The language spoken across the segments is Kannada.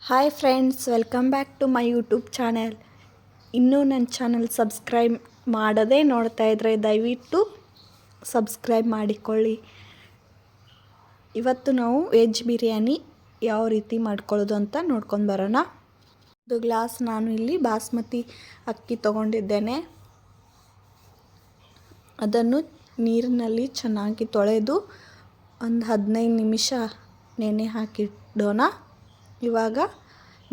Hi friends, welcome back to my YouTube channel. ಇನ್ನೂ ನನ್ನ ಚಾನಲ್ ಸಬ್ಸ್ಕ್ರೈಬ್ ಮಾಡದೇ ನೋಡ್ತಾ ಇದ್ದರೆ ದಯವಿಟ್ಟು ಸಬ್ಸ್ಕ್ರೈಬ್ ಮಾಡಿಕೊಳ್ಳಿ. ಇವತ್ತು ನಾವು ವೆಜ್ ಬಿರಿಯಾನಿ ಯಾವ ರೀತಿ ಮಾಡ್ಕೊಳ್ಳೋದು ಅಂತ ನೋಡ್ಕೊಂಡು ಬರೋಣ. ಒಂದು ಗ್ಲಾಸ್ ನಾನು ಇಲ್ಲಿ ಬಾಸ್ಮತಿ ಅಕ್ಕಿ ತೊಗೊಂಡಿದ್ದೇನೆ. ಅದನ್ನು ನೀರಿನಲ್ಲಿ ಚೆನ್ನಾಗಿ ತೊಳೆದು ಒಂದು 15 ನಿಮಿಷ ನೆನೆ ಹಾಕಿಡೋಣ. ಇವಾಗ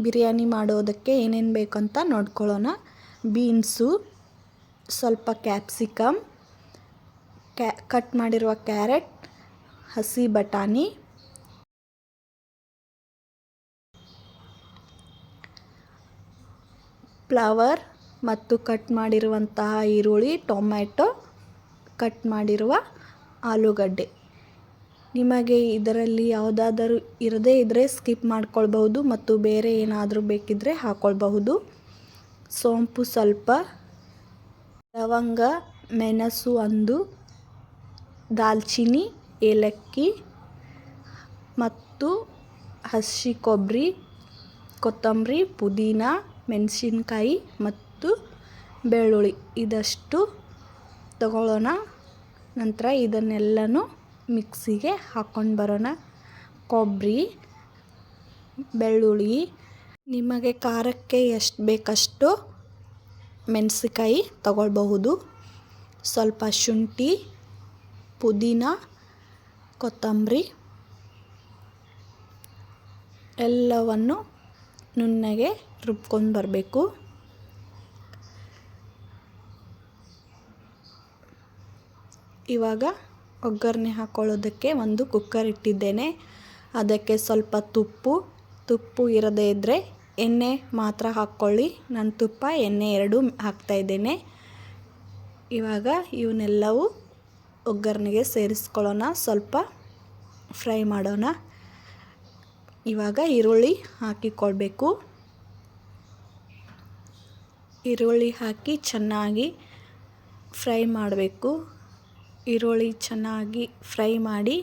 ಬಿರಿಯಾನಿ ಮಾಡೋದಕ್ಕೆ ಏನೇನು ಬೇಕಂತ ನೋಡ್ಕೊಳ್ಳೋಣ. ಬೀನ್ಸು, ಸ್ವಲ್ಪ ಕ್ಯಾಪ್ಸಿಕಮ್, ಕಟ್ ಮಾಡಿರುವ ಕ್ಯಾರೆಟ್, ಹಸಿ ಬಟಾಣಿ, ಫ್ಲವರ್ ಮತ್ತು ಕಟ್ ಮಾಡಿರುವಂತಹ ಈರುಳ್ಳಿ, ಟೊಮ್ಯಾಟೊ, ಕಟ್ ಮಾಡಿರುವ ಆಲೂಗಡ್ಡೆ. ನಿಮಗೆ ಇದರಲ್ಲಿ ಯಾವುದಾದರೂ ಇರದೇ ಇದ್ದರೆ ಸ್ಕಿಪ್ ಮಾಡ್ಕೊಳ್ಬಹುದು ಮತ್ತು ಬೇರೆ ಏನಾದರೂ ಬೇಕಿದ್ದರೆ ಹಾಕ್ಕೊಳ್ಬಹುದು. ಸೋಂಪು ಸ್ವಲ್ಪ, ಲವಂಗ, ಮೆಣಸು ಒಂದು, ದಾಲ್ಚಿನ್ನಿ, ಏಲಕ್ಕಿ ಮತ್ತು ಹಸಿ ಕೊಬ್ಬರಿ, ಕೊತ್ತಂಬರಿ, ಪುದೀನ, ಮೆಣಸಿನ್ಕಾಯಿ ಮತ್ತು ಬೆಳ್ಳುಳ್ಳಿ ಇದಷ್ಟು ತಗೊಳ್ಳೋಣ. ನಂತರ ಇದನ್ನೆಲ್ಲನೂ ಮಿಕ್ಸಿಗೆ ಹಾಕ್ಕೊಂಡು ಬರೋಣ. ಕೊಬ್ಬರಿ, ಬೆಳ್ಳುಳ್ಳಿ, ನಿಮಗೆ ಖಾರಕ್ಕೆ ಎಷ್ಟು ಬೇಕಷ್ಟು ಮೆಣಸಿನ್ಕಾಯಿ ತಗೊಳ್ಬಹುದು. ಸ್ವಲ್ಪ ಶುಂಠಿ, ಪುದೀನ, ಕೊತ್ತಂಬರಿ ಎಲ್ಲವನ್ನು ನುಣ್ಣಗೆ ರುಬ್ಕೊಂಡು ಬರಬೇಕು. ಇವಾಗ ಒಗ್ಗರಣೆ ಹಾಕ್ಕೊಳ್ಳೋದಕ್ಕೆ ಒಂದು ಕುಕ್ಕರ್ ಇಟ್ಟಿದ್ದೇನೆ. ಅದಕ್ಕೆ ಸ್ವಲ್ಪ ತುಪ್ಪು ಇರದೇ ಇದ್ದರೆ ಎಣ್ಣೆ ಮಾತ್ರ ಹಾಕ್ಕೊಳ್ಳಿ. ನಾನು ತುಪ್ಪ, ಎಣ್ಣೆ ಎರಡೂ ಹಾಕ್ತಾಯಿದ್ದೇನೆ. ಇವಾಗ ಇವನ್ನೆಲ್ಲವೂ ಒಗ್ಗರಣೆಗೆ ಸೇರಿಸ್ಕೊಳ್ಳೋಣ. ಸ್ವಲ್ಪ ಫ್ರೈ ಮಾಡೋಣ. ಇವಾಗ ಈರುಳ್ಳಿ ಹಾಕಿಕೊಳ್ಬೇಕು. ಈರುಳ್ಳಿ ಹಾಕಿ ಚೆನ್ನಾಗಿ ಫ್ರೈ ಮಾಡಬೇಕು. ಈರುಳ್ಳಿ ಚೆನ್ನಾಗಿ ಫ್ರೈ ಮಾಡಿ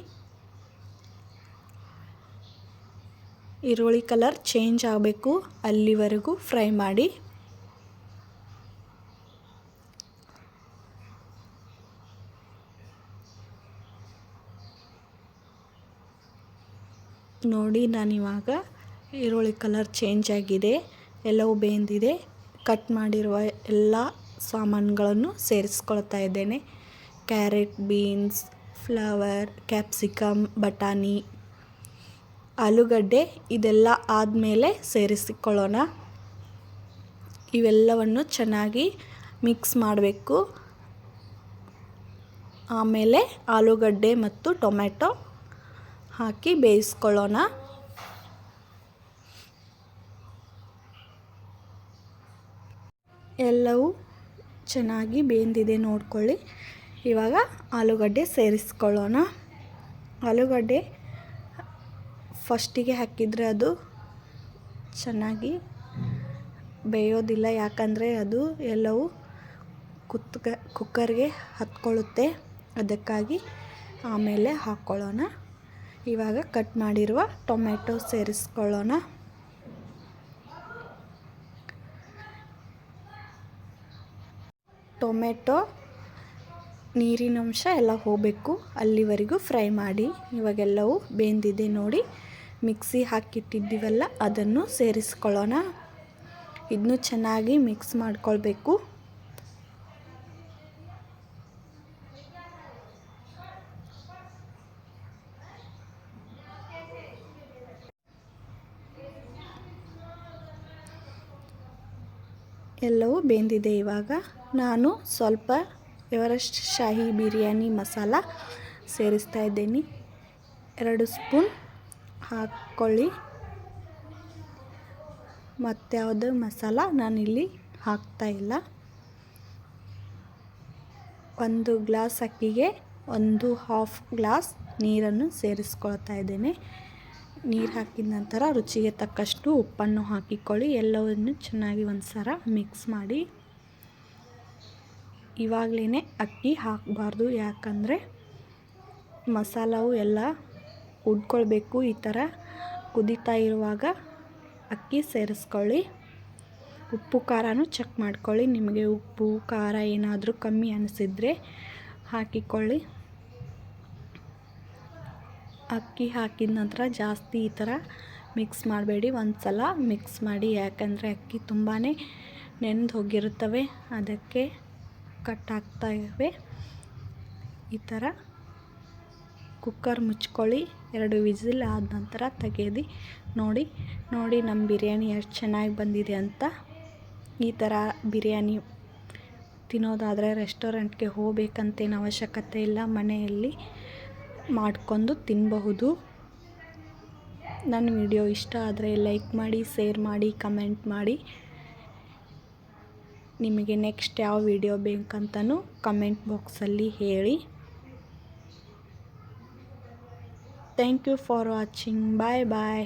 ಈರುಳ್ಳಿ ಕಲರ್ ಚೇಂಜ್ ಆಗಬೇಕು, ಅಲ್ಲಿವರೆಗೂ ಫ್ರೈ ಮಾಡಿ. ನೋಡಿ, ನಾನಿವಾಗ ಈರುಳ್ಳಿ ಕಲರ್ ಚೇಂಜ್ ಆಗಿದೆ, ಎಲ್ಲವೂ ಬೆಂದಿದೆ. ಕಟ್ ಮಾಡಿರುವ ಎಲ್ಲ ಸಾಮಾನುಗಳನ್ನು ಸೇರಿಸ್ಕೊಳ್ತಾ ಇದ್ದೇನೆ. ಕ್ಯಾರೆಟ್, ಬೀನ್ಸ್, ಫ್ಲವರ್, ಕ್ಯಾಪ್ಸಿಕಮ್, ಬಟಾಣಿ, ಆಲೂಗಡ್ಡೆ ಇದೆಲ್ಲ ಆದಮೇಲೆ ಸೇರಿಸಿಕೊಳ್ಳೋಣ. ಇವೆಲ್ಲವನ್ನು ಚೆನ್ನಾಗಿ ಮಿಕ್ಸ್ ಮಾಡಬೇಕು. ಆಮೇಲೆ ಆಲೂಗಡ್ಡೆ ಮತ್ತು ಟೊಮ್ಯಾಟೊ ಹಾಕಿ ಬೇಯಿಸ್ಕೊಳ್ಳೋಣ. ಎಲ್ಲವೂ ಚೆನ್ನಾಗಿ ಬೆಂದಿದೆ ನೋಡ್ಕೊಳ್ಳಿ. ಇವಾಗ ಆಲೂಗಡ್ಡೆ ಸೇರಿಸ್ಕೊಳ್ಳೋಣ. ಆಲೂಗಡ್ಡೆ ಫಸ್ಟಿಗೆ ಹಾಕಿದರೆ ಅದು ಚೆನ್ನಾಗಿ ಬೇಯೋದಿಲ್ಲ, ಯಾಕಂದರೆ ಅದು ಎಲ್ಲವೂ ಕುಕ್ಕರ್ಗೆ ಹತ್ಕೊಳ್ಳುತ್ತೆ. ಅದಕ್ಕಾಗಿ ಆಮೇಲೆ ಹಾಕ್ಕೊಳ್ಳೋಣ. ಇವಾಗ ಕಟ್ ಮಾಡಿರುವ ಟೊಮೆಟೊ ಸೇರಿಸ್ಕೊಳ್ಳೋಣ. ಟೊಮೆಟೊ ನೀರಿನಂಶ ಎಲ್ಲ ಹೋಗಬೇಕು, ಅಲ್ಲಿವರೆಗೂ ಫ್ರೈ ಮಾಡಿ. ಇವಾಗೆಲ್ಲವೂ ಬೆಂದಿದೆ ನೋಡಿ. ಮಿಕ್ಸಿ ಹಾಕಿಟ್ಟಿದ್ದೀವಲ್ಲ ಅದನ್ನು ಸೇರಿಸ್ಕೊಳ್ಳೋಣ. ಇದನ್ನು ಚೆನ್ನಾಗಿ ಮಿಕ್ಸ್ ಮಾಡ್ಕೊಳ್ಬೇಕು. ಎಲ್ಲವೂ ಬೆಂದಿದೆ. ಇವಾಗ ನಾನು ಸ್ವಲ್ಪ ಎವರೆಸ್ಟ್ ಶಾಹಿ ಬಿರಿಯಾನಿ ಮಸಾಲ ಸೇರಿಸ್ತಾ ಇದ್ದೀನಿ. 2 ಸ್ಪೂನ್ ಹಾಕ್ಕೊಳ್ಳಿ. ಮತ್ಯಾವುದು ಮಸಾಲ ನಾನಿಲ್ಲಿ ಹಾಕ್ತಾಯಿಲ್ಲ. 1 ಗ್ಲಾಸ್ ಅಕ್ಕಿಗೆ 1/2 ಗ್ಲಾಸ್ ನೀರನ್ನು ಸೇರಿಸ್ಕೊಳ್ತಾ ಇದ್ದೇನೆ. ನೀರು ಹಾಕಿದ ನಂತರ ರುಚಿಗೆ ತಕ್ಕಷ್ಟು ಉಪ್ಪನ್ನು ಹಾಕಿಕೊಳ್ಳಿ. ಎಲ್ಲವನ್ನು ಚೆನ್ನಾಗಿ ಒಂದು ಸಲ ಮಿಕ್ಸ್ ಮಾಡಿ. ಇವಾಗಲೇ ಅಕ್ಕಿ ಹಾಕಬಾರ್ದು, ಯಾಕಂದರೆ ಮಸಾಲವು ಎಲ್ಲ ಉಡ್ಕೊಳ್ಬೇಕು. ಈ ಥರ ಕುದೀತಾ ಇರುವಾಗ ಅಕ್ಕಿ ಸೇರಿಸ್ಕೊಳ್ಳಿ. ಉಪ್ಪು ಖಾರನೂ ಚೆಕ್ ಮಾಡ್ಕೊಳ್ಳಿ. ನಿಮಗೆ ಉಪ್ಪು ಖಾರ ಏನಾದರೂ ಕಮ್ಮಿ ಅನಿಸಿದರೆ ಹಾಕಿಕೊಳ್ಳಿ. ಅಕ್ಕಿ ಹಾಕಿದ ನಂತರ ಜಾಸ್ತಿ ಈ ಥರ ಮಿಕ್ಸ್ ಮಾಡಬೇಡಿ. ಒಂದು ಸಲ ಮಿಕ್ಸ್ ಮಾಡಿ, ಯಾಕಂದರೆ ಅಕ್ಕಿ ತುಂಬಾ ನೆನೆದು ಹೋಗಿರುತ್ತವೆ, ಅದಕ್ಕೆ ಕಟ್ ಆಗ್ತಾಯಿವೆ. ಈ ಥರ ಕುಕ್ಕರ್ ಮುಚ್ಕೊಳ್ಳಿ. 2 ವಿಸಿಲ್ ಆದ ನಂತರ ತೆಗೆದು ನೋಡಿ ನಮ್ಮ ಬಿರಿಯಾನಿ ಎಷ್ಟು ಚೆನ್ನಾಗಿ ಬಂದಿದೆ ಅಂತ. ಈ ಥರ ಬಿರಿಯಾನಿ ತಿನ್ನೋದಾದರೆ ರೆಸ್ಟೋರೆಂಟ್ಗೆ ಹೋಗಬೇಕಂತೇನು ಅವಶ್ಯಕತೆ ಇಲ್ಲ, ಮನೆಯಲ್ಲಿ ಮಾಡ್ಕೊಂಡು ತಿನ್ನಬಹುದು. ನನ್ನ ವಿಡಿಯೋ ಇಷ್ಟ ಆದರೆ ಲೈಕ್ ಮಾಡಿ, ಶೇರ್ ಮಾಡಿ, ಕಮೆಂಟ್ ಮಾಡಿ. ನಿಮಗೆ ನೆಕ್ಸ್ಟ್ ಯಾವ ವಿಡಿಯೋ ಬೇಕಂತನೂ ಕಮೆಂಟ್ ಬಾಕ್ಸಲ್ಲಿ ಹೇಳಿ. Thank you for watching. Bye bye.